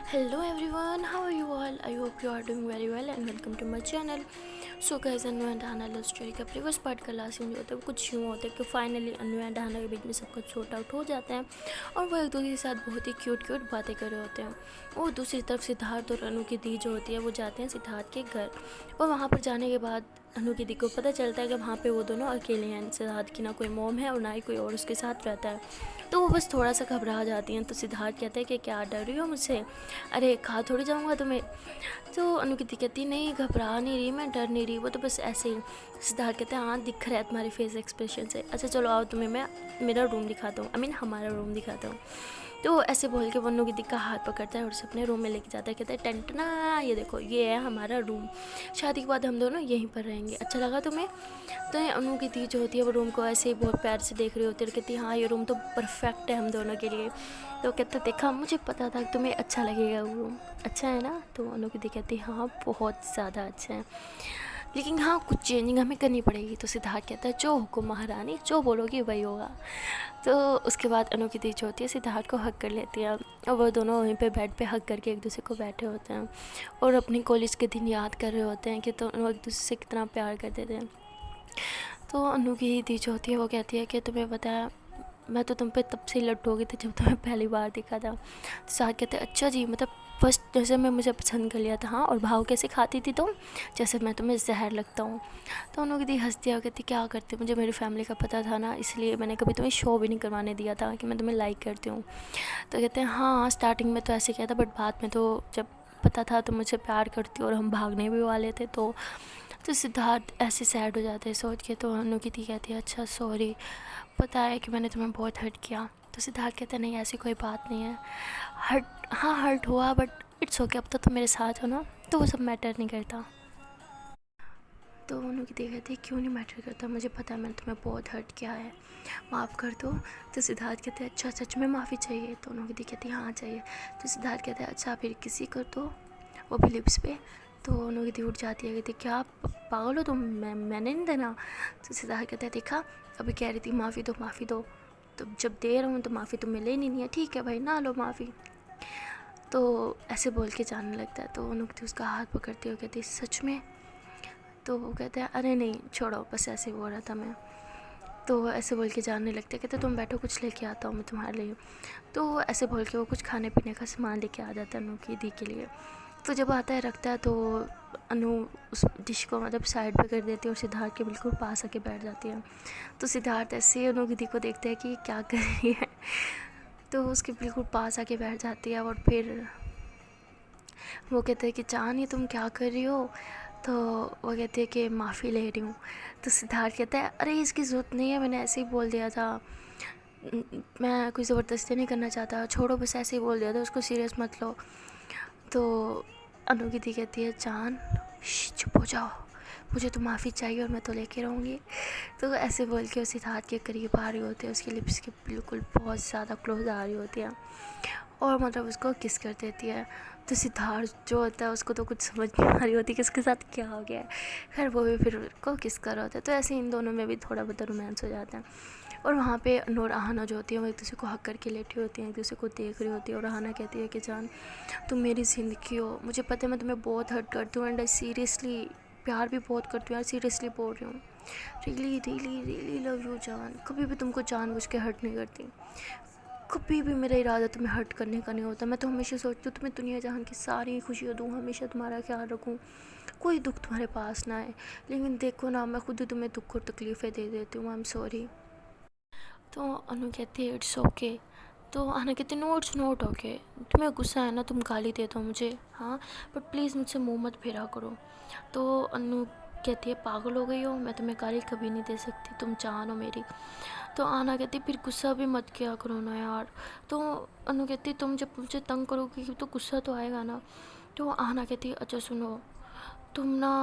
Hello everyone, how are you all? I hope you are doing very well and welcome to my channel. So guys, Anu and Hana love story का previous part का last scene जो होता है वो कुछ यूँ होता है कि फाइनली अनु एंड हाना के बीच में सब कुछ सॉर्ट आउट हो जाता है और वो एक दूसरे के साथ बहुत ही क्यूट बातें कर रहे होते हैं। और दूसरी तरफ सिद्धार्थ और अनु की दी जो होती है वो जाते हैं सिद्धार्थ के घर। और वहाँ पर जाने के बाद अनु की दी को पता चलता है कि वहाँ पे वो दोनों अकेले हैं। सिद्धार्थ की ना कोई मोम है और ना ही कोई और उसके साथ रहता है। तो वो बस थोड़ा सा घबरा जाती हैं। तो सिद्धार्थ कहते हैं कि क्या डर रही हो मुझसे? अरे खा थोड़ी जाऊँगा तुम्हें। तो अनु की दी कहती नहीं, घबरा नहीं रही मैं, डर नहीं रही, वो तो बस ऐसे ही। सिद्धार्थ कहते हैं हाँ दिख रहा है तुम्हारी फेस एक्सप्रेशन से। अच्छा चलो आओ, तुम्हें मैं मेरा रूम दिखाता हूँ, हमारा रूम दिखाता हूँ। तो ऐसे बोल के वो अनु की दी का हाथ पकड़ता है और उसे अपने रूम में लेके जाता है। कहता है टेंटना, ये देखो ये है हमारा रूम, शादी के बाद हम दोनों यहीं पर रहेंगे, अच्छा लगा तुम्हें? तो ये अनु की दी जो होती है वो रूम को ऐसे ही बहुत प्यार से देख रही होती है और कहती है हाँ ये रूम तो परफेक्ट है हम दोनों के लिए। तो कहता देखा, मुझे पता था कि तुम्हें अच्छा लगेगा वो रूम, अच्छा है ना? तो अनु की दी कहती हाँ बहुत ज़्यादा अच्छा है, लेकिन हाँ कुछ चेंजिंग हमें करनी पड़ेगी। तो सिद्धार्थ कहता है जो हुक्म महारानी, जो बोलोगी वही होगा। तो उसके बाद अनु की दी जो होती है सिद्धार्थ को हक कर लेती है और वो दोनों वहीं पे बेड पे हक करके एक दूसरे को बैठे होते हैं और अपने कॉलेज के दिन याद कर रहे होते हैं कि तो एक दूसरे से कितना प्यार करते थे। तो अनु की दी जो होती है वो कहती है कि तुम्हें पता है मैं तो तुम पे तब से ही लट्टू हो गई थी जब तुम्हें पहली बार देखा था। तो साथ कहते हैं अच्छा जी, मतलब फर्स्ट जैसे मैं मुझे पसंद कर लिया था, हाँ? और भाव कैसे खाती थी तुम? जैसे मैं तुम्हें जहर लगता हूँ। तो उन्होंने दी हंसती है, कहती क्या करती, मुझे मेरी फैमिली का पता था ना, इसलिए मैंने कभी तुम्हें शो भी नहीं करवाने दिया था कि मैं तुम्हें लाइक करती हूँ। तो कहते हैं हाँ स्टार्टिंग में तो ऐसे किया था, बट बाद में तो जब पता था तुम मुझसे प्यार करती हो और हम भागने भी वाले थे तो सिद्धार्थ ऐसे सैड हो जाते हैं सोच के। तो अनु की दी कहती है अच्छा सॉरी, पता है कि मैंने तुम्हें बहुत हर्ट किया। तो सिद्धार्थ कहता है नहीं ऐसी कोई बात नहीं है, हर्ट हाँ हर्ट हुआ बट इट्स ओके, अब तो तुम मेरे साथ हो ना, तो वो सब मैटर नहीं करता। तो अनु की दी कहती है क्यों नहीं मैटर करता, मुझे पता है मैंने तुम्हें बहुत हर्ट किया है, माफ़ कर दो। तो सिद्धार्थ कहते हैं अच्छा सच में माफ़ी चाहिए? तो अनु की दी कहती है हाँ चाहिए। तो सिद्धार्थ कहता है अच्छा फिर किसी कर दो, वो भी लिप्स पे। तो अनु की दी उठ जाती है, कहती क्या पागल हो तुम, मैंने नहीं देना। तो सिद्धार्थ कहता है देखा अभी कह रही थी माफ़ी दो माफ़ी दो, तो जब दे रहा हूँ तो माफ़ी तुम्हें लेनी नहीं है, ठीक है भाई ना लो माफ़ी। तो ऐसे बोल के जाने लगता है। तो अनु की दी उसका हाथ पकड़ती हुई कहती सच में? तो वो कहते हैं अरे नहीं छोड़ो, बस ऐसे बोल रहा था मैं। तो वो ऐसे बोल के जाने लगते, कहते तुम बैठो कुछ लेके आता हूँ मैं तुम्हारे लिए। तो ऐसे बोल के वो कुछ खाने पीने का सामान लेके आ जाता है अनु की दी के लिए। तो जब आता है रखता है तो अनु उस डिश को मतलब साइड पे कर देती है और सिद्धार्थ के बिल्कुल पास आके बैठ जाती है। तो सिद्धार्थ ऐसे अनु की दी को देखते हैं कि क्या कर रही है, तो उसके बिल्कुल पास आके बैठ जाती है और फिर वो कहते हैं कि चाँद ये तुम क्या कर रही हो? तो वो कहती है कि माफ़ी ले रही हूँ। तो सिद्धार्थ कहता है अरे इसकी ज़रूरत नहीं है, मैंने ऐसे ही बोल दिया था, मैं कोई ज़बरदस्ती नहीं करना चाहता, छोड़ो बस ऐसे ही बोल दिया था, उसको सीरियस मत लो। तो अनु की दी कहती है चाँद चुप हो जाओ, मुझे तो माफ़ी चाहिए और मैं तो लेके रहूँगी। तो ऐसे बोल के वो सिद्धार्थ के करीब आ रही होती है, उसकी लिप्स के बिल्कुल बहुत ज़्यादा क्लोज आ रही होती है और मतलब उसको किस कर देती है। तो सिद्धार्थ जो होता है उसको तो कुछ समझ नहीं आ रही होती कि इसके साथ क्या हो गया है, खैर वो भी फिर को किस कर रहा होता है। तो ऐसे इन दोनों में भी थोड़ा बहुत रोमांस हो जाता है। और वहाँ पे नूर आहना जो होती है वो एक दूसरे को हक करके लेटी होती हैं, एक दूसरे को देख रही होती है और आहना कहती है कि जान तुम मेरी ज़िंदगी हो, मुझे पता है मैं तुम्हें बहुत हर्ट करती हूँ एंड आई सीरियसली प्यार भी बहुत करती हूँ यार, सीरियसली बोल रही हूँ, really really really love you जान, कभी भी तुमको जानबूझ के हर्ट नहीं करती, कभी भी मेरा इरादा तुम्हें हर्ट करने का नहीं होता, मैं तो हमेशा सोचती हूँ तुम्हें दुनिया जहान की सारी खुशियाँ दूँ, हमेशा तुम्हारा ख्याल रखूँ, कोई दुख तुम्हारे पास ना आए, लेकिन देखो ना मैं खुद ही तुम्हें दुख और तकलीफ़ें दे देती हूँ, आई एम सॉरी। तो अनु कहती है इट्स ओके। तो आना कहती नो इट्स नॉट ओके, तुम्हें गुस्सा है ना तुम गाली दे दो मुझे, हाँ बट प्लीज़ मुझसे मुँह मत फेरा करो। तो अनु कहती है पागल हो गई हो, मैं तुम्हें गाली कभी नहीं दे सकती, तुम जान हो मेरी। तो आना कहती फिर गुस्सा भी मत किया करो ना यार। तो अनु कहती तुम जब मुझे तंग करोगी तो गुस्सा तो आएगा ना। तो आना कहती अच्छा सुनो, तुम ना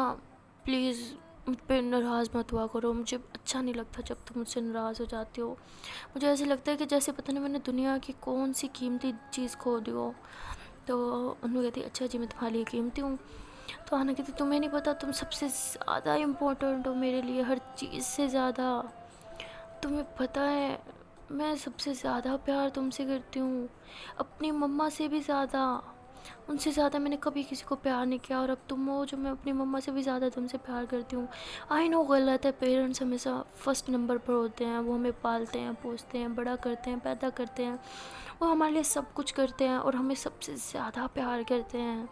प्लीज़ मुझ पर नाराज़ मत हुआ करो, मुझे अच्छा नहीं लगता जब तुम मुझसे नाराज़ हो जाती हो, मुझे ऐसे लगता है कि जैसे पता नहीं मैंने दुनिया की कौन सी कीमती चीज़ खो दी हो। तो अनु कहती अच्छा जी मैं तुम्हारे लिए कीमती हूँ। तो आना कहती तुम्हें नहीं पता तुम सबसे ज़्यादा इम्पोर्टेंट हो मेरे लिए, हर चीज़ से ज़्यादा, तुम्हें पता है मैं सबसे ज़्यादा प्यार तुमसे करती हूँ, अपनी मम्मा से भी ज़्यादा। उनसे ज़्यादा मैंने कभी किसी को प्यार नहीं किया, और अब तुम हो जो मैं अपनी मम्मा से भी ज़्यादा तुमसे प्यार करती हूँ। आई नो गलत है, पेरेंट्स हमेशा फर्स्ट नंबर पर होते हैं, वो हमें पालते हैं, पोसते हैं, बड़ा करते हैं, पैदा करते हैं, वो हमारे लिए सब कुछ करते हैं और हमें सबसे ज़्यादा प्यार करते हैं।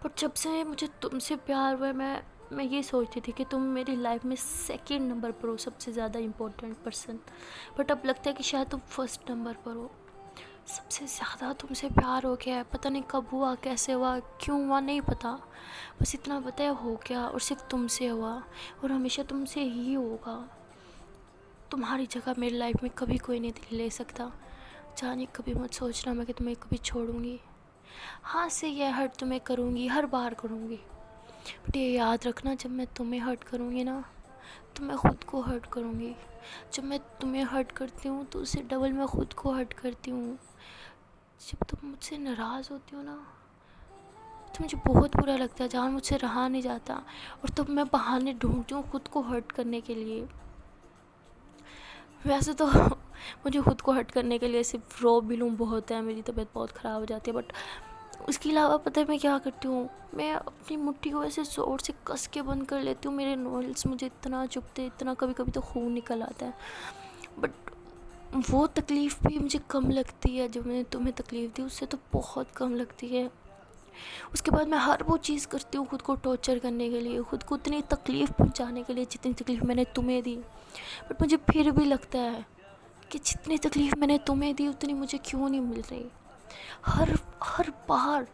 बट जब से मुझे तुमसे प्यार हुआ, मैं ये सोचती थी कि तुम मेरी लाइफ में सेकंड नंबर पर हो, सबसे ज़्यादा इम्पोर्टेंट पर्सन। बट अब लगता है कि शायद तुम फर्स्ट नंबर पर हो। सबसे ज़्यादा तुमसे प्यार हो गया है, पता नहीं कब हुआ, कैसे हुआ, क्यों हुआ, नहीं पता। बस इतना पता है हो गया, और सिर्फ तुमसे हुआ, और हमेशा तुमसे ही होगा। तुम्हारी जगह मेरी लाइफ में कभी कोई नहीं ले सकता। जाने कभी मत सोचना मैं कि तुम्हें कभी छोड़ूंगी। हाँ से ये हर्ट तुम्हें करूँगी, हर बार करूँगी, बट ये याद रखना, जब मैं तुम्हें हर्ट करूँगी ना, तो मैं ख़ुद को हर्ट करूँगी। जब मैं तुम्हें हर्ट करती हूँ तो उससे डबल मैं ख़ुद को हर्ट करती हूँ। जब तुम मुझसे नाराज़ होती हो ना, तो मुझे बहुत बुरा लगता है, जहाँ मुझसे रहा नहीं जाता, और तब मैं बहाने ढूंढती हूँ ख़ुद को हर्ट करने के लिए। वैसे तो मुझे ख़ुद को हर्ट करने के लिए सिर्फ रो भी लूँ बहुत है, मेरी तबीयत बहुत ख़राब हो जाती है, बट उसके अलावा पता है मैं क्या करती हूँ, मैं अपनी मुट्ठी को ऐसे ज़ोर से कस के बंद कर लेती हूँ। मेरे नोल्स मुझे इतना चुभते, इतना, कभी कभी तो खून निकल आता है, बट वो तकलीफ़ भी मुझे कम लगती है जो मैंने तुम्हें तकलीफ़ दी, उससे तो बहुत कम लगती है। उसके बाद मैं हर वो चीज़ करती हूँ खुद को टॉर्चर करने के लिए, खुद को उतनी तकलीफ़ पहुँचाने के लिए जितनी तकलीफ़ मैंने तुम्हें दी। बट मुझे फिर भी लगता है कि जितनी तकलीफ़ मैंने तुम्हें दी उतनी मुझे क्यों नहीं मिल रही। हर हर बार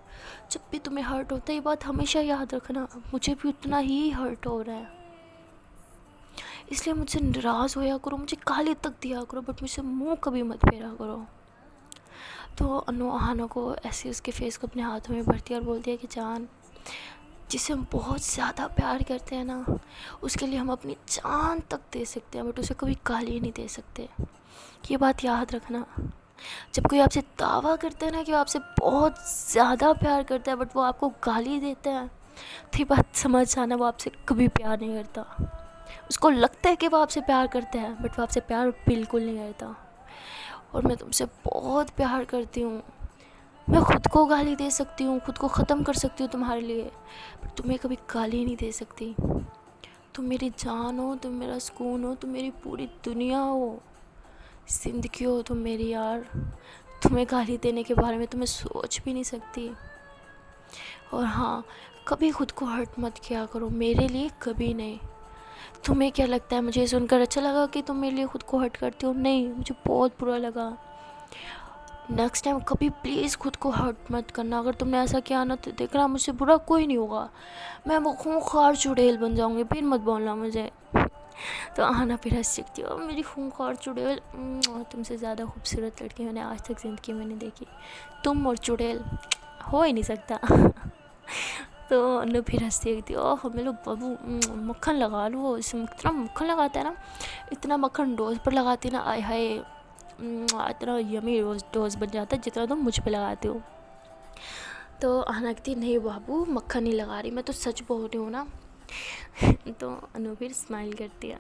जब भी तुम्हें हर्ट होता है, ये बात हमेशा याद रखना, मुझे भी उतना ही हर्ट हो रहा है। इसलिए मुझसे नाराज़ होया करो, मुझे गाली तक दिया करो, बट मुझसे मुंह कभी मत फेरा करो। तो अनु आहाना को ऐसे उसके फेस को अपने हाथों में भरती और बोलती है कि जान, जिसे हम बहुत ज़्यादा प्यार करते हैं ना, उसके लिए हम अपनी जान तक दे सकते हैं, बट उसे कभी गाली नहीं दे सकते। ये बात याद रखना। जब कोई आपसे दावा करता है ना कि वो आपसे बहुत ज़्यादा प्यार करता है, बट वो आपको गाली देता है, तो ये बात समझ जाना, वो आपसे कभी प्यार नहीं करता। उसको लगता है कि वो आपसे प्यार करता है, बट वो आपसे प्यार बिल्कुल नहीं करता। और मैं तुमसे बहुत प्यार करती हूँ। मैं ख़ुद को गाली दे सकती हूँ, ख़ुद को ख़त्म कर सकती हूँ तुम्हारे लिए, बट तुम्हें कभी गाली नहीं दे सकती। तुम मेरी जान हो, तुम मेरा सुकून हो, तुम मेरी पूरी दुनिया हो, ज़िंदगी हो तुम मेरी यार। तुम्हें गाली देने के बारे में तो मैं सोच भी नहीं सकती। और हाँ, कभी खुद को हर्ट मत किया करो, मेरे लिए कभी नहीं। तुम्हें क्या लगता है, मुझे सुनकर अच्छा लगा कि तुम मेरे लिए खुद को हर्ट करती हो? नहीं, मुझे बहुत बुरा लगा। नेक्स्ट टाइम कभी प्लीज़ खुद को हर्ट मत करना। अगर तुमने ऐसा किया ना तो देखना, मुझसे बुरा कोई नहीं होगा, मैं वो खूंखार चुड़ैल बन जाऊँगी, फिर मत बोलना मुझे। तो आना फिर हंस सकती हो, मेरी खूंखार चुड़ैल, तुमसे ज़्यादा खूबसूरत लड़की मैंने आज तक ज़िंदगी में नहीं देखी। तुम और चुड़ैल हो ही नहीं सकता। तो अनु फिर हंसती थी, ओह मेरे बाबू मक्खन लगा लो, इसमें इतना मक्खन लगाता है ना, इतना मक्खन डोज पर लगाती ना, आय हाय इतना यमी डोज बन जाता है जितना तुम मुझ पे लगाते हो। तो आना कहती नहीं बाबू मक्खन नहीं लगा रही, मैं तो सच बोल रही हूँ ना। तो अनु फिर स्माइल करती है।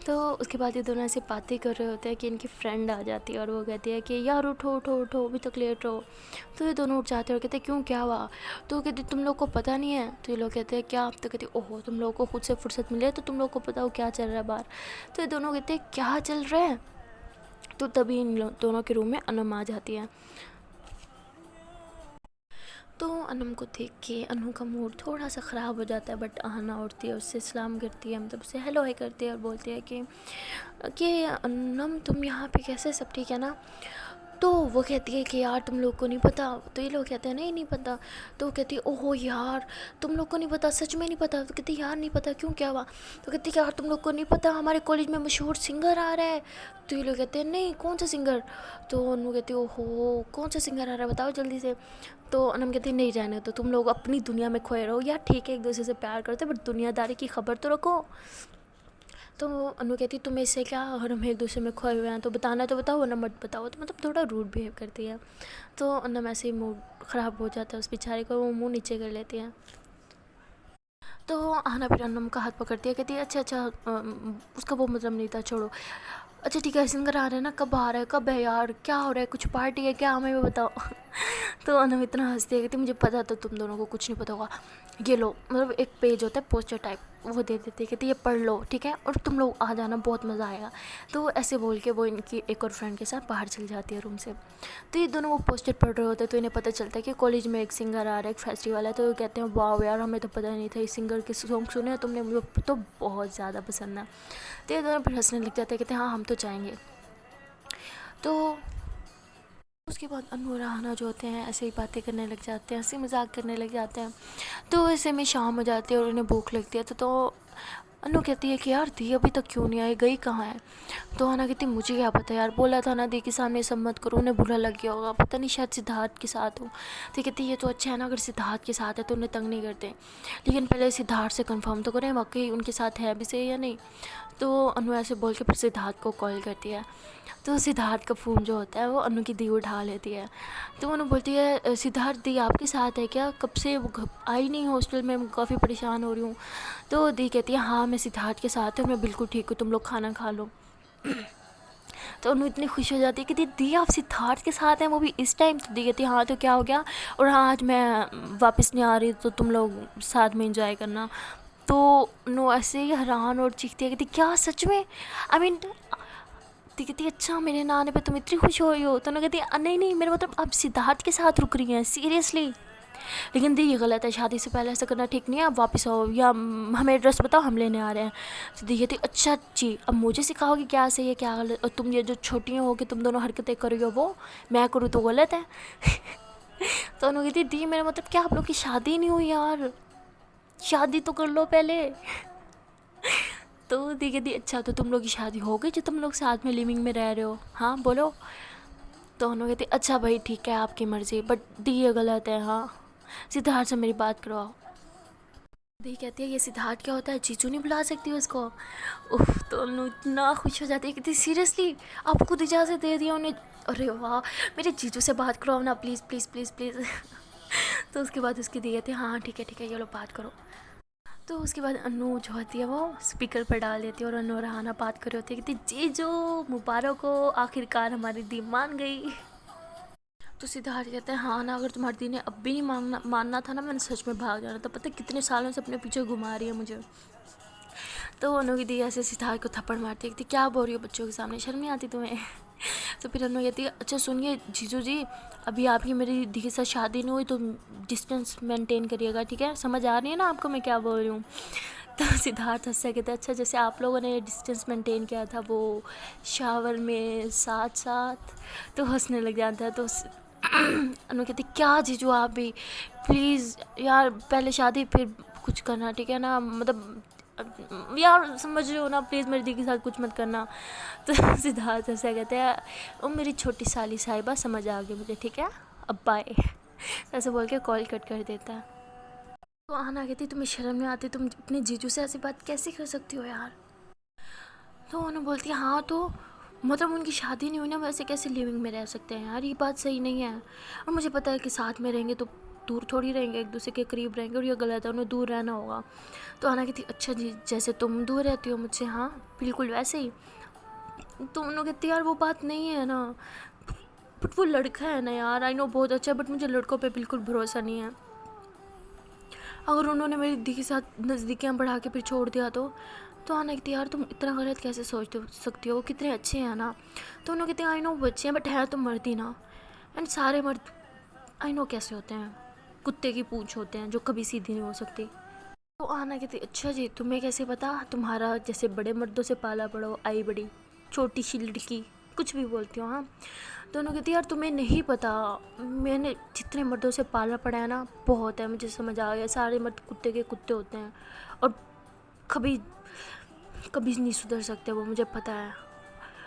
तो उसके बाद ये दोनों ऐसे बातें कर रहे होते हैं कि इनकी फ्रेंड आ जाती है और वो कहती है कि यार उठो उठो उठो, अभी तक लेट रहो। तो ये दोनों उठ जाते हैं और कहते हैं क्यों, क्या हुआ? तो वो कहती तुम लोग को पता नहीं है? तो ये लोग कहते हैं क्या? तो कहती ओहो तुम लोगों को खुद से फुर्सत मिले तो तुम लोग को पता हो क्या चल रहा है बाहर। तो ये दोनों कहते हैं क्या चल रहा है? तो तभी इन दोनों के रूम में अनम आ जाती है। तो अनम को देख के अनु का मूड थोड़ा सा ख़राब हो जाता है, बट आना उठती है, उससे सलाम करती है, मतलब उससे हेलो हाय करती है और बोलती है कि अनम तुम यहाँ पे कैसे, सब ठीक है ना? तो वो कहती है कि यार तुम लोग को नहीं पता। तो ये लोग कहते हैं नहीं नहीं पता। तो वो कहती है ओहो यार तुम लोग को नहीं पता, सच में नहीं पता? तो कहती यार नहीं पता, क्यों क्या हुआ? तो कहती यार तुम लोग को नहीं पता हमारे कॉलेज में मशहूर सिंगर आ रहा है। तो ये लोग कहते हैं नहीं कौन सा सिंगर? तो अनु कहती ओहो कौन सा सिंगर आ रहा है बताओ जल्दी से। तो अनम कहती नहीं रहने तो तुम लोग अपनी दुनिया में खोए रहो। यार ठीक है एक दूसरे से प्यार करते बट दुनियादारी की खबर तो रखो। तो अनु कहती तुम्हें इससे क्या, अगर हम एक दूसरे में खोए हुए हैं तो बताना तो बताओ वरना मत बताओ। तो मतलब थोड़ा रूड बिहेव करती है। तो अनम ऐसे ही मूड ख़राब हो जाता है उस बेचारे को, वो मुंह नीचे कर लेती है। तो आना फिर अनम का हाथ पकड़ती है, कहती है अच्छा अच्छा उसका वो मतलब नहीं था, छोड़ो। अच्छा ठीक है, सिंगर आ रहे हैं ना, कब आ रहा है, कब है यार, क्या हो रहा है, कुछ पार्टी है क्या, हमें भी बताओ। तो अनु इतना हंसती है, कहती मुझे पता तो तुम दोनों को कुछ नहीं पता होगा, ये लो, मतलब एक पेज होता है पोस्टर टाइप, वो दे देते हैं, कहती ये पढ़ लो ठीक है, और तुम लोग आ जाना, बहुत मज़ा आएगा। तो ऐसे बोल के वो इनकी एक और फ्रेंड के साथ बाहर चली जाती है रूम से। तो ये दोनों वो पोस्टर पढ़ रहे होते हैं, तो इन्हें पता चलता है कि कॉलेज में एक सिंगर आ रहा है, एक फेस्टिवल है। तो वो कहते हैं वाह यार, हमें तो पता नहीं था, इस सिंगर के सॉन्ग सुने हैं तुमने, मुझे तो बहुत ज़्यादा पसंद है। तो ये दोनों फिर हंसने लग जाते हैं, कहते हैं हाँ हम तो जाएंगे। तो उसके बाद अनु और राहना जो होते हैं ऐसे ही बातें करने लग जाते हैं, हंसी मजाक करने लग जाते हैं। तो ऐसे में शाम हो जाती है और उन्हें भूख लगती है। तो अनु कहती है कि यार दी अभी तक क्यों नहीं आई, गई कहाँ है। तो अना कहती मुझे क्या पता यार, बोला था ना दी के सामने सब मत करो, उन्हें बुरा लग गया होगा, पता नहीं शायद सिद्धार्थ के साथ हो। तो कहती ये तो अच्छा है ना, अगर सिद्धार्थ के साथ है तो उन्हें तंग नहीं करते, लेकिन पहले सिद्धार्थ से कंफर्म तो करें वाकई उनके साथ है भी सही या नहीं। तो अनु ऐसे बोल के फिर सिद्धार्थ को कॉल करती है। तो सिद्धार्थ का फ़ोन जो होता है वो अनु की दी उठा लेती है। तो अनु बोलती है सिद्धार्थ दी आपके साथ है क्या, कब से वो आई नहीं हॉस्टल में, मैं काफ़ी परेशान हो रही हूँ। तो दी कहती है हाँ मैं सिद्धार्थ के साथ हूँ, मैं बिल्कुल ठीक हूँ, तुम लोग खाना खा लो। तो अनु इतनी खुश हो जाती है कि दी आप सिद्धार्थ के साथ हैं, वो भी इस टाइम। तो दी कहती है हाँ तो क्या हो गया, और हाँ आज मैं वापस नहीं आ रही, तो तुम लोग साथ में इंजॉय करना। तो नो ऐसे ही हैरान और चीखती है, कहती क्या सच में, आई मीन। दी कहती अच्छा मेरे ना आने पे तुम इतनी खुश हो रही हो। तो ना कहती नहीं नहीं, मेरा मतलब आप सिद्धार्थ के साथ रुक रही हैं सीरियसली। लेकिन दी ये गलत है, शादी से पहले ऐसा करना ठीक नहीं है, आप वापस आओ या हमें एड्रेस बताओ, हम लेने आ रहे हैं। तो दी कहती अच्छा जी, अब मुझे सिखाओगे क्या सही है क्या गलत, और तुम ये जो छोटियाँ हो कि तुम दोनों हरकतें करो हो वो मैं करूँ तो गलत है। तो उन्होंने कहती दी मेरा मतलब क्या, आप लोग की शादी नहीं हुई यार, शादी तो कर लो पहले। तो दी कहती अच्छा तो तुम लोग की शादी हो गई जो तुम लोग साथ में लिविंग में रह रहे हो, हाँ बोलो। तो उन्होंने कहती अच्छा भाई ठीक है आपकी मर्ज़ी, बट दी ये गलत है, हाँ सिद्धार्थ से मेरी बात करवाओ। दी कहती है ये सिद्धार्थ क्या होता है, जीजू नहीं बुला सकती उसको। उफ, तो उन्होंने इतना खुश हो जाती है, कहती सीरियसली आप खुद इजाज़त दे दिया उन्हें, अरे वाह मेरे जीजू से बात कराओ ना प्लीज़ प्लीज़ प्लीज़ प्लीज़। तो उसके बाद उसकी दी कहती है हाँ ठीक है ये लो बात करो। तो उसके बाद अनु जो होती है वो स्पीकर पर डाल देती है और अनु और राना बात कर रही होती है, कहती जीजू मुबारक हो, आखिरकार हमारी दी मान गई। तो सिद्धार्थ कहते हैं हाँ ना, अगर तुम्हारी दी ने अब भी नहीं मानना था ना, मैंने सच में भाग जाना था, पता कितने सालों से अपने पीछे घुमा रही है मुझे। तो अनु की दी ऐसे सिद्धार्थ को थप्पड़ मारती है, कहती क्या बोल रही हो बच्चों के सामने, शर्म नहीं आती तुम्हें। तो फिर अनु कहती है अच्छा सुनिए जीजू जी, अभी आपकी मेरी दी के साथ शादी नहीं हुई तो डिस्टेंस मेंटेन करिएगा ठीक है, समझ आ रही है ना आपको मैं क्या बोल रही हूँ। तो सिद्धार्थ हंसता कहता है अच्छा जैसे आप लोगों ने डिस्टेंस मेंटेन किया था वो शावर में साथ साथ। तो हंसने लग जाता है। तो अनु कहती क्या जीजू आप भी प्लीज़ यार, पहले शादी फिर कुछ करना ठीक है ना, मतलब यार समझ रहे हो ना, प्लीज़ मेरी दी के साथ कुछ मत करना। तो सिद्धार्थ ऐसा कहते हैं वो मेरी छोटी साली साहिबा समझ आ गई मुझे ठीक है, अब बाय। ऐसे बोल के कॉल कट कर देता है। तो आना कहती तुम्हें शर्म नहीं आती, तुम अपने जीजू से ऐसी बात कैसे कर सकती हो यार। तो उन्होंने बोलती है हाँ तो मतलब उनकी शादी नहीं हुई ना, वैसे कैसे लिविंग में रह सकते हैं यार, ये बात सही नहीं है। और मुझे पता है कि साथ में रहेंगे तो दूर थोड़ी रहेंगे, एक दूसरे के करीब रहेंगे, और ये गलत है, उन्हें दूर रहना होगा। तो आना कहती अच्छा जी जैसे तुम दूर रहती हो मुझसे, हाँ बिल्कुल वैसे ही। तो उन्होंने कहती यार वो बात नहीं है ना, बट वो लड़का है ना यार, आई नो बहुत अच्छा है बट मुझे लड़कों पे बिल्कुल भरोसा नहीं है। अगर उन्होंने मेरी दी के साथ नज़दीकियाँ बढ़ा के फिर छोड़ दिया तो आना कहती यार तुम इतना गलत कैसे सोच सकती हो, वो कितने अच्छे हैं ना। तो उन्होंने कहते आई नो वो अच्छे हैं बट है तो मर्द ही ना, एंड सारे मर्द आई नो कैसे होते हैं, कुत्ते की पूंछ होते हैं जो कभी सीधी नहीं हो सकती। तो आना कहती अच्छा जी तुम्हें कैसे पता, तुम्हारा जैसे बड़े मर्दों से पाला पड़ो, आई बड़ी छोटी सी लड़की, कुछ भी बोलती हो हाँ। तो उन्होंने कहती यार तुम्हें नहीं पता, मैंने जितने मर्दों से पाला पड़ा है ना बहुत है, मुझे समझ आ गया, सारे मर्द कुत्ते के कुत्ते होते हैं और कभी कभी नहीं सुधर सकते वो, मुझे पता है।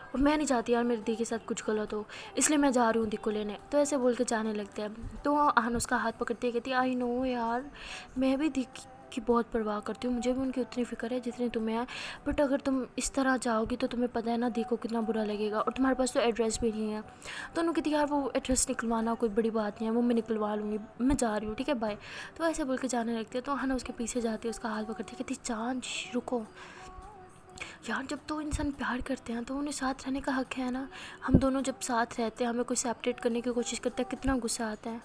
और मैं नहीं चाहती यार मेरी दी के साथ कुछ गलत हो, इसलिए मैं जा रही हूँ दी को लेने। तो ऐसे बोल के जाने लगते हैं। तो आहन उसका हाथ पकड़ती है, कहती आई नो यार मैं भी दी की बहुत परवाह करती हूँ, मुझे भी उनकी उतनी फ़िक्र है जितनी तुम्हें है, बट अगर तुम इस तरह जाओगी तो तुम्हें पता है ना दी को कितना बुरा लगेगा, और तुम्हारे पास तो एड्रेस भी नहीं है। तो उन्होंने कहती यार वो एड्रेस निकलवाना कोई बड़ी बात नहीं है, वो मैं निकलवा लूँगी, मैं जा रही हूँ ठीक है बाय। तो ऐसे बोल के जाने लगती है। तो आहना उसके पीछे जाती है, उसका हाथ पकड़ती है, कहती जान रुको। यार जब तो इंसान प्यार करते हैं तो उन्हें साथ रहने का हक है ना। हम दोनों जब साथ रहते हैं, हमें कोई सेपरेट करने की कोशिश करता है, कितना गुस्सा आता है।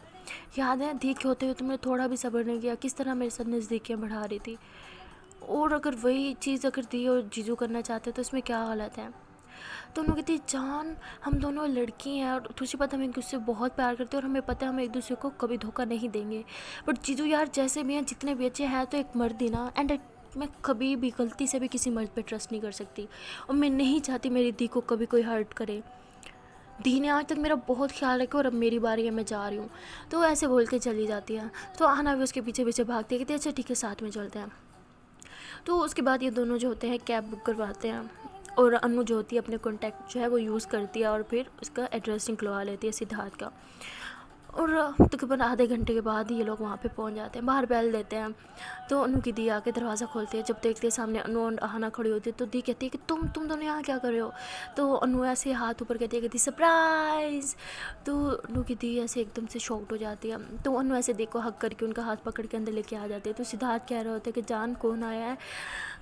याद है दी के होते हुए तुमने थोड़ा भी सब्र नहीं किया, किस तरह मेरे साथ नज़दीकियाँ बढ़ा रही थी। और अगर वही चीज़ अगर दी और जीजू करना चाहते तो इसमें क्या गलत है। तो उन्होंने कहती जान हम दोनों लड़की हैं और तुझे पता हम एक दूसरे से बहुत प्यार करते हैं और हमें पता है हम एक दूसरे को कभी धोखा नहीं देंगे। बट जीजू यार जैसे भी हैं, जितने भी अच्छे हैं, तो एक मर्द ही ना। एंड मैं कभी भी गलती से भी किसी मर्द पे ट्रस्ट नहीं कर सकती और मैं नहीं चाहती मेरी दी को कभी कोई हर्ट करे। दी ने आज तक मेरा बहुत ख्याल रखा और अब मेरी बारी है, मैं जा रही हूँ। तो ऐसे बोल के चली जाती है। तो आहना भी उसके पीछे पीछे भागती है, कहती है अच्छा ठीक है साथ में चलते हैं। तो उसके बाद ये दोनों जो होते हैं कैब बुक करवाते हैं और अनु जो होती है अपने कॉन्टैक्ट जो है वो यूज़ करती है और फिर उसका एड्रेस निकलवा लेती है सिद्धार्थ का। और तकरीबन आधे घंटे के बाद ये लोग वहाँ पे पहुँच जाते हैं, बाहर बैल देते हैं। तो अनु की दी आके दरवाज़ा खोलती है, जब देखते हैं सामने अनु और आहना खड़ी होती है तो दी कहती है कि तुम दोनों यहाँ क्या कर रहे हो। तो अनु ऐसे हाथ ऊपर कहती सरप्राइज़। तो अनु की दी ऐसे एकदम से शॉक्ड हो जाती है। तो अनु ऐसे देखो हक करके उनका हाथ पकड़ के अंदर लेके आ जाती है। तो सिद्धार्थ कह रहे होते हैं कि जान कौन आया है।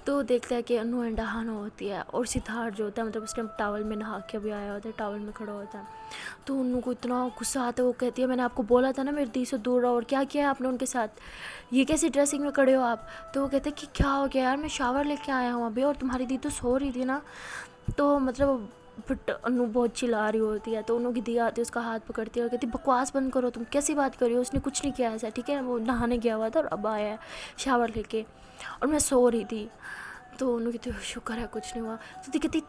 तो देखता है कि अनु एंड आहना होती है और सिद्धार्थ जो होता है मतलब उस टाइम टावल में नहा के भी आया होता है, टावल में खड़ा होता है। तो उन्हों को इतना गुस्सा आता है, वो कहती है मैंने आपको बोला था ना मेरे दी से दूर रहो, और क्या किया है आपने उनके साथ, ये कैसी ड्रेसिंग में खड़े हो आप। तो वो कहते हैं कि क्या हो गया यार, मैं शावर लेके आया हूँ अभी और तुम्हारी दी तो सो रही थी ना। तो मतलब बट अनु बहुत चिल्ला रही होती है। तो उन्हों की दी आती है, उसका हाथ पकड़ती है और कहती बकवास बंद करो, तुम कैसी बात कर रही हो, उसने कुछ नहीं किया ऐसा, ठीक है वो नहाने गया हुआ था और अब आया है शावर लेके और मैं सो रही थी। तो उन्होंने कहती शुक्र है कुछ नहीं हुआ। तो दी कहती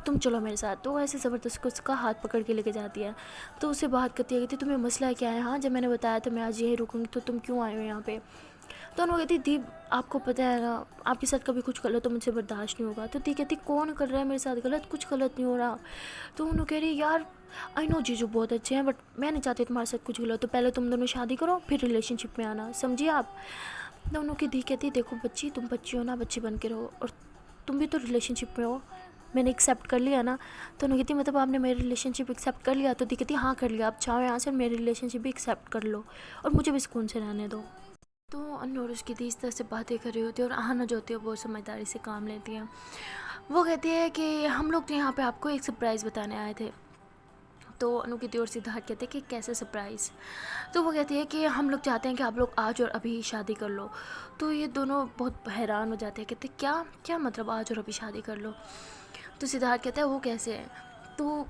तुम चलो मेरे साथ। तो ऐसे ज़बरदस्ती उसका हाथ पकड़ के लेके जाती है। तो उससे बात करती है, कहती तुम्हें मसला क्या है, हाँ जब मैंने बताया तो मैं आज यहीं रुकूंगी तो तुम क्यों आए हो यहाँ पे। तो उन्होंने कहती दी आपको पता है ना आपके साथ कभी कुछ गलत तो मुझसे बर्दाश्त नहीं होगा। तो दी कहती कौन कर रहा है मेरे साथ गलत, कुछ गलत नहीं हो रहा। तो उन्होंने कह रही यार आई नो जीजू बहुत अच्छे हैं बट मैं नहीं चाहती तुम्हारे साथ कुछ गलत, तो पहले तुम दोनों शादी करो फिर रिलेशनशिप में आना, समझिए आप। तो उन्होंने दी कहती देखो बच्ची तुम बच्ची हो ना, बच्ची बन के रहो और तुम भी तो रिलेशनशिप में हो, मैंने एक्सेप्ट कर लिया ना। तो उन्होंने कहती मतलब आपने मेरी रिलेशनशिप एक्सेप्ट कर लिया। तो दी कहती हाँ कर लिया, आप चाहो यहाँ से मेरी रिलेशनशिप भी एक्सेप्ट कर लो और मुझे भी सुकून से रहने दो। तो अनु और उसकी दी इस तरह से बातें कर रही होती है और आहना जो होती है वो समझदारी से काम लेती है। वो कहती है कि हम लोग तो यहाँ पे आपको एक सरप्राइज़ बताने आए थे। तो अनु की दी और सिद्धार्थ कहते हैं कि कैसे सरप्राइज़। तो वो कहती है कि हम लोग चाहते हैं कि आप लोग आज और अभी शादी कर लो। तो ये दोनों बहुत हैरान हो जाते हैं, कहते क्या क्या मतलब आज और अभी शादी कर लो। तो सिद्धार्थ कहता है वो कैसे है। तो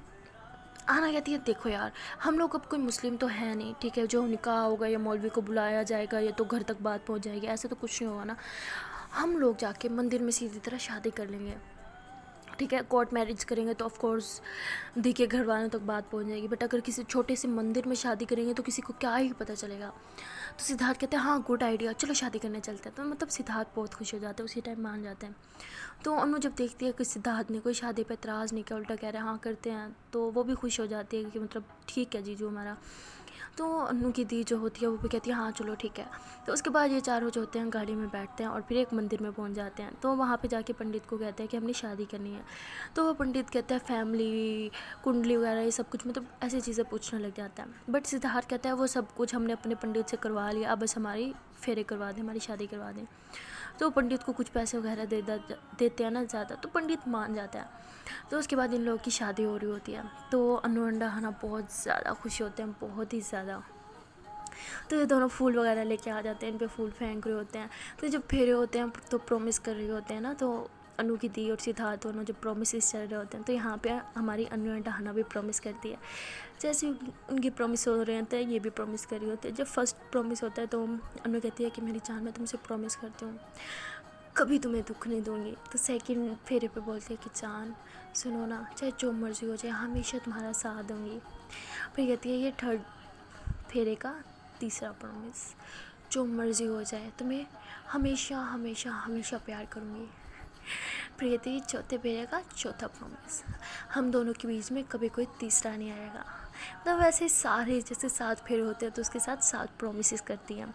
आना कहती है देखो यार हम लोग अब कोई मुस्लिम तो है नहीं, ठीक है जो निकाह होगा या मौलवी को बुलाया जाएगा या तो घर तक बात पहुंच जाएगी, ऐसे तो कुछ नहीं होगा ना। हम लोग जाके मंदिर में सीधी तरह शादी कर लेंगे, ठीक है कोर्ट मैरिज करेंगे तो ऑफ कोर्स दी के घर वालों तक बात पहुंच जाएगी, बट अगर किसी छोटे से मंदिर में शादी करेंगे तो किसी को क्या ही पता चलेगा। तो सिद्धार्थ कहते हैं हाँ गुड आइडिया, चलो शादी करने चलते हैं। तो मतलब सिद्धार्थ बहुत खुश हो जाते हैं, उसी टाइम मान जाते हैं। तो अनु जब देखती है कि सिद्धार्थ ने कोई शादी पे एतराज़ नहीं किया, उल्टा कह रहे हैं हाँ करते हैं, तो वो भी खुश हो जाती है कि मतलब ठीक है जीजू हमारा। तो अनु की दी जो होती है वो भी कहती है हाँ चलो ठीक है। तो उसके बाद ये चारों जो होते हैं गाड़ी में बैठते हैं और फिर एक मंदिर में पहुंच जाते हैं। तो वहाँ पे जाके पंडित को कहते हैं कि हमने शादी करनी है। तो वो पंडित कहता है फैमिली कुंडली वगैरह ये सब कुछ मतलब ऐसी चीज़ें पूछने लग जाता है। बट सिद्धार्थ कहता है वो सब कुछ हमने अपने पंडित से करवा लिया, अब बस हमारी फेरे करवा दें, हमारी शादी करवा दें। तो पंडित को कुछ पैसे वगैरह देते हैं ना ज़्यादा, तो पंडित मान जाता है। तो उसके बाद इन लोगों की शादी हो रही होती है। तो अनु और आहना बहुत ज़्यादा खुश होते हैं, बहुत ही ज़्यादा। तो ये दोनों फूल वगैरह लेके आ जाते हैं, इन पे फूल फेंक रहे होते हैं। तो जब फेरे होते हैं तो प्रॉमिस कर रहे होते हैं ना, तो अनु की दी और सिद्धार्थ दोनों जब प्रोमिस चल रहे होते हैं तो यहाँ पे हमारी अनु एंड आहना भी प्रॉमिस करती है। जैसे उनकी प्रॉमिस हो रहे होते हैं ये भी प्रॉमिस कर रही होती है। जब फर्स्ट प्रॉमिस होता है तो अनु कहती है कि मेरी जान मैं तुमसे प्रॉमिस करती हूँ कभी तुम्हें दुख नहीं दूँगी। तो सेकंड फेरे पे बोलती है कि जान सुनो ना, चाहे जो मर्जी हो जाए हमेशा तुम्हारा साथ दूँगी। फिर कहती है ये थर्ड फेरे का तीसरा प्रॉमिस, जो मर्जी हो जाए तुम्हें हमेशा हमेशा हमेशा प्यार करूँगी। फिर कहती है चौथे फेरे का चौथा प्रॉमिस, हम दोनों के बीच में कभी कोई तीसरा नहीं आएगा। मतलब वैसे सारे जैसे 7 फेरे होते हैं तो उसके साथ 7 प्रोमिस करती हैं।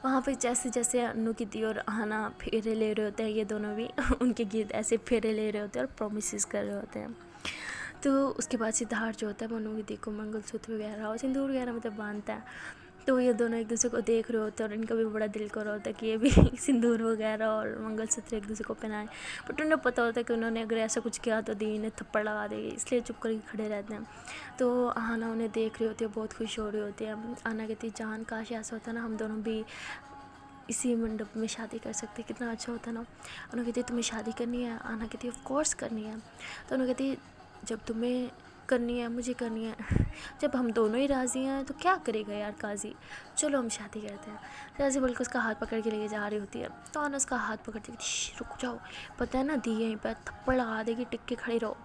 वहाँ पे जैसे जैसे अनु की दी और आहना फेरे ले रहे होते हैं, ये दोनों भी उनके गीत ऐसे फेरे ले रहे होते हैं और प्रोमिस कर रहे होते हैं। तो उसके बाद सिद्धार्थ जो होता है वो अनु की दी को मंगलसूत्र वगैरह और सिंदूर वगैरह मतलब बांधता है। तो ये दोनों एक दूसरे को देख रहे होते हैं और इनका भी बड़ा दिल कर रहा होता है कि ये भी सिंदूर वगैरह और मंगलसूत्र एक दूसरे को पहनाएं, बट उन्हें पता होता है कि उन्होंने अगर ऐसा कुछ किया तो दी इन्हें थप्पड़ लगा देगी, इसलिए चुप करके खड़े रहते हैं। तो आना उन्हें देख रही होती है, बहुत खुश हो रही होती है। आना कहती है जान काश ऐसा होता ना हम दोनों भी इसी मंडप में शादी कर सकते, कितना अच्छा होता ना। उन्होंने कहती है तुम्हें शादी करनी है? आना कहती है ऑफ कोर्स करनी है। तो उन्होंने कहती है जब तुम्हें करनी है मुझे करनी है, जब हम दोनों ही राज़ी हैं तो क्या करेगा यार काजी, चलो हम शादी करते हैं। तो ऐसे बोल के उसका हाथ पकड़ के लेके जा रही होती है। तो आना उसका हाथ पकड़ती है, रुक जाओ, पता है ना दी यहीं पर थप्पड़ लगा देगी, टिक के खड़ी रहो।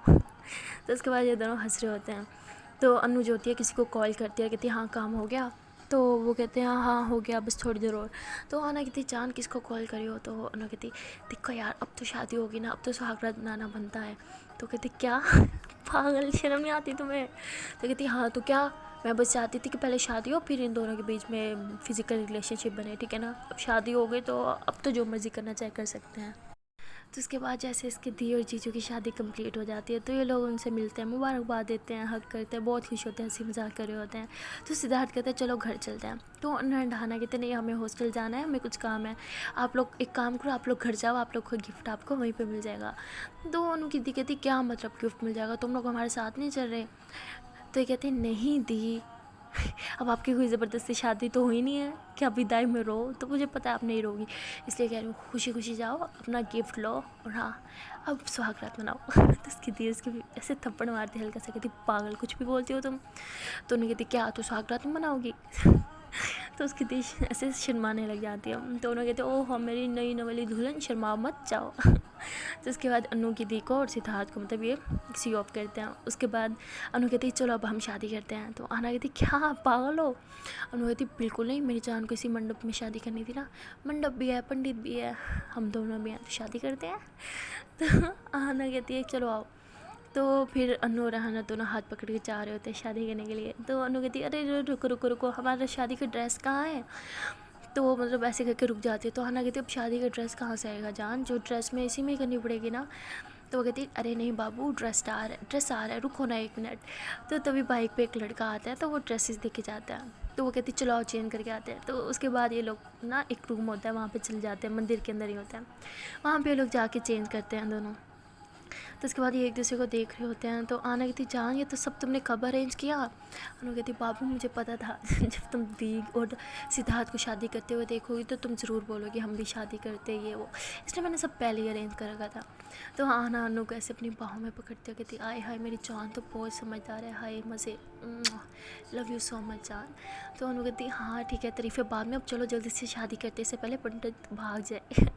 तो उसके बाद ये दोनों हंस रहे होते हैं। तो अनु जो होती है किसी को कॉल करती है, कहती है हाँ काम हो गया। तो वो कहते हैं हाँ हो गया बस थोड़ी देर और। तो आना कहती जान किसको कॉल करी हो? तो अनु कहती देखो यार अब तो शादी होगी ना, अब तो सुहागरात बनाना बनता है। तो कहती क्या पागल, शर्म नहीं आती तुम्हें? तो कहती हाँ तो क्या, मैं बस चाहती थी कि पहले शादी हो फिर इन दोनों के बीच में फ़िज़िकल रिलेशनशिप बने, ठीक है ना। अब शादी हो गई तो अब तो जो मर्ज़ी करना चाहे कर सकते हैं। तो उसके बाद जैसे इसके दी और जीजू की शादी कंप्लीट हो जाती है तो ये लोग उनसे मिलते हैं, मुबारकबाद देते हैं, हक करते हैं, बहुत खुश होते हैं, हंसी मजाक कर रहे होते हैं। तो सिद्धार्थ कहते हैं चलो घर चलते हैं। तो ढाना कहते नहीं हमें हॉस्टल जाना है, हमें कुछ काम है, आप लोग एक काम करो आप लोग घर जाओ, आप लोग को गिफ्ट आपको वहीं पर मिल जाएगा। तो उनकी दी कहती क्या मतलब गिफ्ट मिल जाएगा, तुम लोग हमारे साथ नहीं चल रहे? तो ये कहते नहीं दी अब आपकी कोई ज़बरदस्ती शादी तो हुई नहीं है कि आप विदाई में रो, तो मुझे पता है आप नहीं रोगी, इसलिए कह रही हूँ खुशी खुशी जाओ अपना गिफ्ट लो और हाँ अब सुहागरात मनाओ। तो उसकी दी उसके ऐसे थप्पड़ मारती हल्का सा, कहती पागल कुछ भी बोलती हो तुम। तो उन्हें कहती क्या तो सुहागरात में मनाओगी? तो उसकी दी ऐसे शर्माने लग जाती है। तो उन्होंने कहते ओह मेरी नई नवली दुल्हन शर्मा मत जाओ। तो उसके बाद अनु की दी को और सिद्धार्थ को मतलब ये सी ऑफ करते हैं। उसके बाद अनु कहती चलो अब हम शादी करते हैं। तो आना कहती क्या पागल हो? अनु कहती बिल्कुल नहीं, मेरी जान को इसी मंडप में शादी करनी थी ना, मंडप भी है पंडित भी है हम दोनों भी हैं तो शादी करते हैं। तो आना कहती है चलो आओ। तो फिर अनु और आना दोनों हाथ पकड़ के जा रहे होते हैं शादी करने के लिए। तो अनु कहती है अरे रुको रुको रुको हमारा शादी का ड्रेस कहाँ है? तो वो मतलब ऐसे करके रुक जाती है। तो आना कहती है अब शादी का ड्रेस कहाँ से आएगा जान, जो ड्रेस में इसी में ही करनी पड़ेगी ना। तो वो कहती अरे नहीं बाबू ड्रेस आ रहा है रुको ना एक मिनट। तो तभी बाइक पे एक लड़का आता है तो वो ड्रेसेस देके जाता है। तो वो कहती चलो आओ चेंज करके आते हैं। तो उसके बाद ये लोग ना एक रूम होता है वहाँ पे चले जाते हैं, मंदिर के अंदर ही होता है, वहाँ पे ये लोग जाके चेंज करते हैं दोनों। तो उसके बाद ये एक दूसरे को देख रहे होते हैं। तो आना कहती जान ये तो सब तुमने कब अरेंज किया? उन्होंने कहती बाबू मुझे पता था जब तुम दी और सिद्धार्थ को शादी करते हुए देखोगी तो तुम ज़रूर बोलोगे हम भी शादी करते ये वो, इसलिए मैंने सब पहले ही अरेंज कर रखा था। तो आना अनु को ऐसे अपनी बाहों में पकड़ते हुए कहती आए हाय मेरी जान तो बहुत समझदार है, हाय मज़े, लव यू सो मच जान। तो अनु कहती हाँ ठीक है तारीफ़ें बाद में, अब चलो जल्दी से शादी करते इससे पहले पंडित भाग जाए।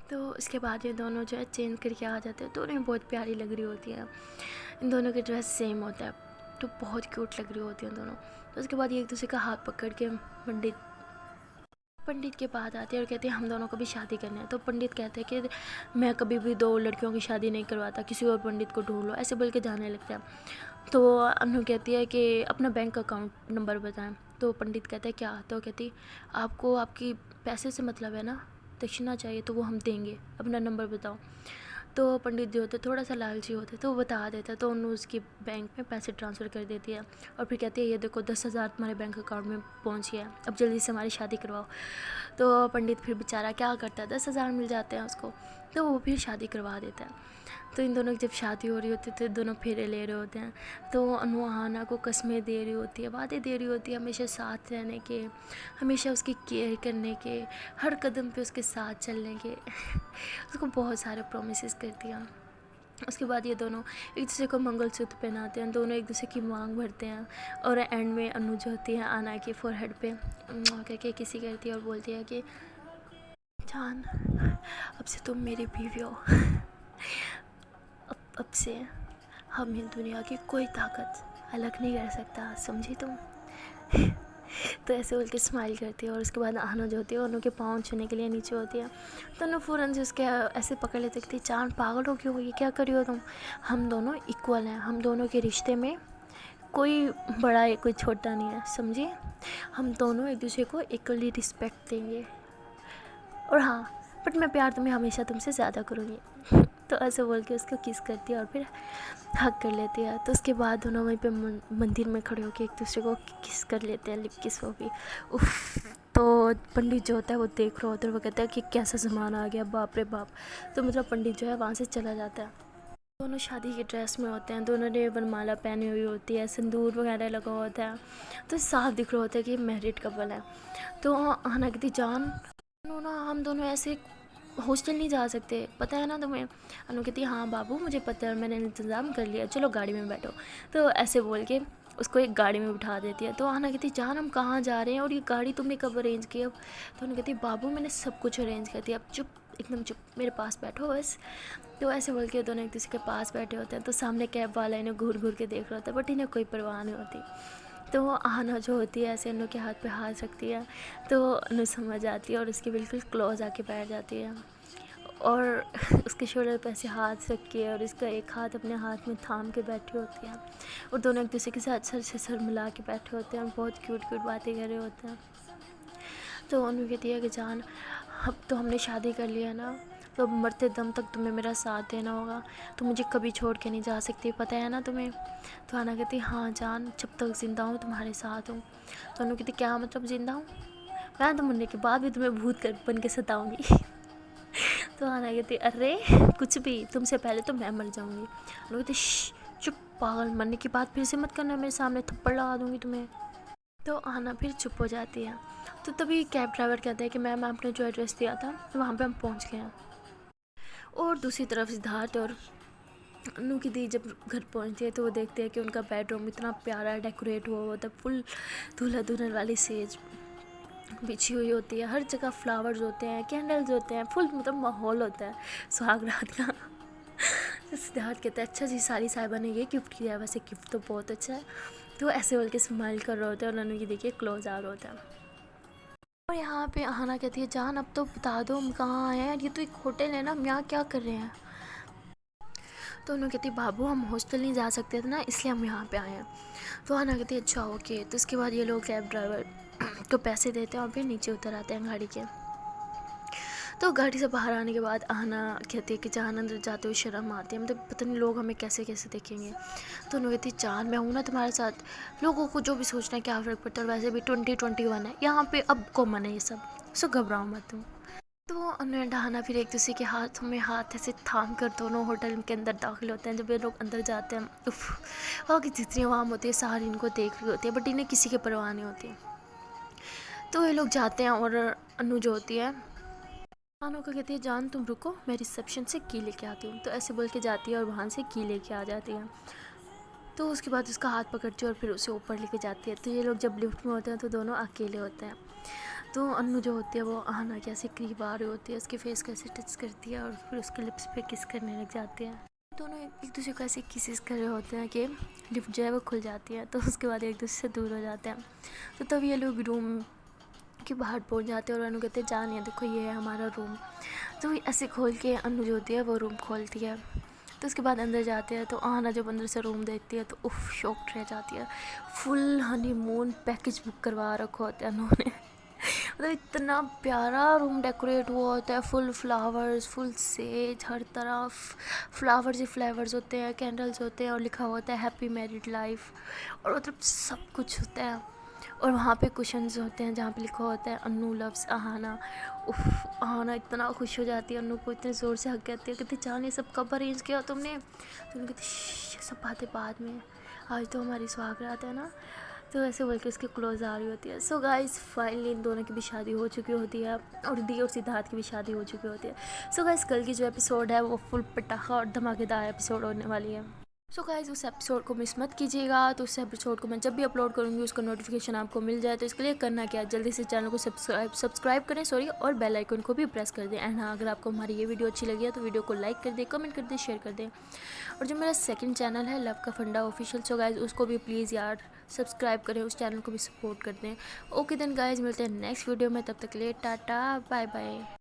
तो उसके बाद ये दोनों जो है चेंज करके आ जाते हैं तो उन्हें बहुत प्यारी लग रही होती है। इन दोनों की ड्रेस सेम होता है तो बहुत क्यूट लग रही होती हैं दोनों। तो उसके बाद ये एक दूसरे का हाथ पकड़ के पंडित के पास आते हैं और कहते हैं हम दोनों को भी शादी करनी है। तो पंडित कहते हैं कि मैं कभी भी दो लड़कियों की शादी नहीं करवाता, किसी और पंडित को ढूंढ लो, ऐसे बोल के जाने लगता है। तो अनु कहती है कि अपना बैंक अकाउंट नंबर बताएं। तो पंडित कहते हैं क्या? तो कहती आपको आपकी पैसे से मतलब है ना, दक्षिणा चाहिए तो वो हम देंगे, अपना नंबर बताओ। तो पंडित जो होते थोड़ा सा लालची होते तो वो बता देता, तो उन्होंने उसकी बैंक में पैसे ट्रांसफ़र कर देती है और फिर कहती है ये देखो 10,000 तुम्हारे बैंक अकाउंट में पहुंच गया है, अब जल्दी से हमारी शादी करवाओ। तो पंडित फिर बेचारा क्या करता है, 10,000 मिल जाते हैं उसको, तो वो फिर शादी करवा देता है। तो इन दोनों की जब शादी हो रही होती है तो दोनों फेरे ले रहे होते हैं। तो अनु आना को कसमें दे रही होती है, वादे दे रही होती है हमेशा साथ रहने के, हमेशा उसकी केयर करने के, हर कदम पे उसके साथ चलने के। उसको बहुत सारे प्रोमिस करती हैं। उसके बाद ये दोनों एक दूसरे को मंगलसूत्र पहनाते हैं, दोनों एक दूसरे की मांग भरते हैं और एंड में अनु जो होती है आना की फोरहेड पे करके किसी करती है और बोलती है कि जान अब से तुम मेरी बीवी हो, अब से हमें दुनिया की कोई ताकत अलग नहीं कर सकता, समझी तुम? तो ऐसे बोल के स्माइल करती है और उसके बाद आना जो होती है उन्हों के पाँव छूने के लिए नीचे होती है। तो उन्होंने फ़ौरन से उसके ऐसे पकड़ लेते कि चांद पागल हो क्यों, ये क्या करी हो तुम, हम दोनों इक्वल हैं, हम दोनों के रिश्ते में कोई बड़ा है कोई छोटा नहीं है, समझिए? हम दोनों एक दूसरे को इक्वली रिस्पेक्ट देंगे और हाँ बट मैं प्यार तुम्हें हमेशा तुमसे ज़्यादा करूँगी। तो ऐसे बोल के उसको किस करती है और फिर हक कर लेती है। तो उसके बाद दोनों वहीं पे मंदिर में खड़े होकर एक दूसरे को किस कर लेते हैं, लिप किस वो भी। उफ। तो पंडित जो होता है वो देख रहा होता है, वो कहता है कि कैसा सामान आ गया, बाप रे बाप। तो मतलब पंडित जो है वहाँ से चला जाता है। दोनों शादी की ड्रेस में होते हैं, दोनों ने वरमाला पहनी हुई होती है, सिंदूर वगैरह लगा होता है, तो साफ दिख रहा होता है कि मैरिड कपल है। तो आना कहती जान ना हम दोनों ऐसे हॉस्टल नहीं जा सकते, पता है ना तुम्हें। अनु कहती हाँ बाबू मुझे पता है, मैंने इंतज़ाम कर लिया, चलो गाड़ी में बैठो। तो ऐसे बोल के उसको एक गाड़ी में बिठा देती है। तो आना कहती जान हम कहाँ जा रहे हैं और ये गाड़ी तुमने कब अरेंज की। अब तो अनु कहती बाबू मैंने सब कुछ अरेंज कर दिया, अब चुप, एकदम चुप, मेरे पास बैठो बस। तो ऐसे बोल के दोनों एक दूसरे के पास बैठे होते हैं। तो सामने कैब वाला इन्हें घूर घूर के देख रहा होता है, बट इन्हें कोई परवाह नहीं होती। तो वो आना जो होती है ऐसे अनु के हाथ पे हाथ रखती है, तो अनु समझ आती है और उसके बिल्कुल क्लोज आके बैठ जाती है और उसके शोल्डर पे ऐसे हाथ रख के और इसका एक हाथ अपने हाथ में थाम के बैठी होती है और दोनों एक दूसरे के साथ सर से सर मिला के बैठे होते हैं और बहुत क्यूट क्यूट बातें कर रहे होते हैं। तो अनु कहती है कि जान अब तो हमने शादी कर लिया ना, तो मरते दम तक तुम्हें मेरा साथ देना होगा, तो मुझे कभी छोड़ के नहीं जा सकती, पता है ना तुम्हें। तो आना कहती हाँ जान जब तक ज़िंदा हूँ तुम्हारे साथ हूँ। तो अनु कहती क्या मतलब ज़िंदा हूँ, मैं तो मरने के बाद भी तुम्हें भूत कर बन के सताऊँगी। तो आना कहती अरे कुछ भी, तुमसे पहले तो मैं मर जाऊँगी। अनु कहती चुप पागल, मरने की बात फिर से मत करना मेरे सामने, थप्पड़ लगा दूँगी तुम्हें। तो आना फिर चुप हो जाती है। तो तभी कैब ड्राइवर कहता है कि मैम आपने जो एड्रेस दिया था वहाँ पे हम पहुँच गए हैं। और दूसरी तरफ सिद्धार्थ और अनु की दी जब घर पहुँचती है तो वो देखते हैं कि उनका बेडरूम इतना प्यारा डेकोरेट हुआ होता है, फुल दूल्हा दुल्हन वाली सेज बिछी हुई होती है, हर जगह फ्लावर्स होते हैं, कैंडल्स होते हैं, फुल मतलब माहौल होता है सुहागरात का। तो सिद्धार्थ कहता है अच्छा जी सारी साहिबा ने ये गिफ्ट किया है, वैसे गिफ्ट तो बहुत अच्छा है। तो ऐसे बोल के स्माइल कर रहा होता है और अनु की देखिए क्लोज आ रहा होता है। और यहाँ पे आना कहती है जान अब तो बता दो हम कहाँ आए हैं, ये तो एक होटल है ना, हम यहाँ क्या कर रहे हैं। तो उन्होंने कहती बाबू हम हॉस्टल नहीं जा सकते थे ना, इसलिए हम यहाँ पे आए हैं। तो आना कहती है अच्छा ओके। तो उसके बाद ये लोग कैब ड्राइवर को पैसे देते हैं और फिर नीचे उतर आते हैं गाड़ी के। तो गाड़ी से बाहर आने के बाद आना कहती है कि जान अंदर जाते हुए शर्म आती है, मतलब पता नहीं लोग हमें कैसे कैसे देखेंगे। तो उन्होंने कहती जान मैं हूँ ना तुम्हारे साथ, लोगों को जो भी सोचना है क्या फ़र्क पड़ता है, और वैसे भी 2021 है यहाँ पे, अब कॉमन है ये सब, सो घबराओ मत तुम। तो उन्होंने डहाना फिर एक दूसरे के हाथों में हाथ ऐसे थाम कर दोनों होटल के अंदर दाखिल होते हैं। जब ये लोग अंदर जाते हैं वहाँ की जितनी आवाम होती है सारी इनको देख रही होती है, बट इन्हें किसी की परवाह नहीं होती। तो ये लोग जाते हैं और अनु जो होती है अनु को कहती है जान तुम रुको मैं रिसेप्शन से की लेके आती हूँ। तो ऐसे बोल के जाती है और वहाँ से की लेके आ जाती है। तो उसके बाद उसका हाथ पकड़ती है और फिर उसे ऊपर लेके जाती है। तो ये लोग जब लिफ्ट में होते हैं तो दोनों अकेले होते हैं। तो अनु जो होती है वो आना कैसे करीब आ रही होती है, उसके फेस को ऐसे टच करती है और फिर उसके लिप्स पे किस करने लग जाती है। दोनों एक दूसरे को ऐसे किसेस कर रहे होते हैं कि लिफ्ट जो है वो खुल जाती है। तो उसके बाद एक दूसरे से दूर हो जाते हैं। तो तब ये लोग रूम के बाहर पहुंच जाते हैं और अनु कहते हैं जान ये देखो ये है हमारा रूम। तो ऐसे खोल के अनु जो होती है वो रूम खोलती है। तो उसके बाद अंदर जाते हैं। तो आना जब अंदर से रूम देखती है तो उफ शॉक्ड रह जाती है। फुल हनीमून पैकेज बुक करवा रखा होता है उन्होंने। मतलब इतना प्यारा रूम डेकोरेट हुआ होता है, फुल फ्लावर्स, फुल सेज, हर तरफ फ्लावर्स ही फ्लावर्स होते हैं, कैंडल्स होते हैं और लिखा होता है हैप्पी मैरिड लाइफ, और मतलब सब कुछ होता है। और वहाँ पे कुशन्स होते हैं जहाँ पे लिखा होता है अनु लव्स आहाना। उफ आहाना इतना खुश हो जाती है, अनु को इतने ज़ोर से हक कहती है, कहती जान ये सब कब अरेंज किया तुमने। तो उन्होंने कहती ये सब बातें बाद में, आज तो हमारी सुहागरात है ना। तो ऐसे बोल के उसके क्लोज आ रही होती है। सो गाइस फाइनली इन दोनों की भी शादी हो चुकी होती है और दी और सिद्धार्थ की भी शादी हो चुकी होती है। सो गाइस कल की जो एपिसोड है वो फुल पटाखा और धमाकेदार एपिसोड होने वाली है। सो गाइस उस एपिसोड को मिस मत कीजिएगा। तो उस एपिसोड को मैं जब भी अपलोड करूँगी उसका नोटिफिकेशन आपको मिल जाए। तो इसके लिए करना क्या है, जल्दी से चैनल को सब्सक्राइब करें और बेल आइकन को भी प्रेस कर दें। एंड हाँ अगर आपको हमारी ये वीडियो अच्छी लगी है तो वीडियो को लाइक कर दें, कमेंट कर दें, शेयर कर दें। और जो मेरा सेकंड चैनल है लव का फंडा ऑफिशियल, सो गाइस उसको भी प्लीज़ यार सब्सक्राइब करें, उस चैनल को भी सपोर्ट कर दें। ओके देन गाइस मिलते हैं नेक्स्ट वीडियो में, तब तक के लिए टाटा बाय बाय।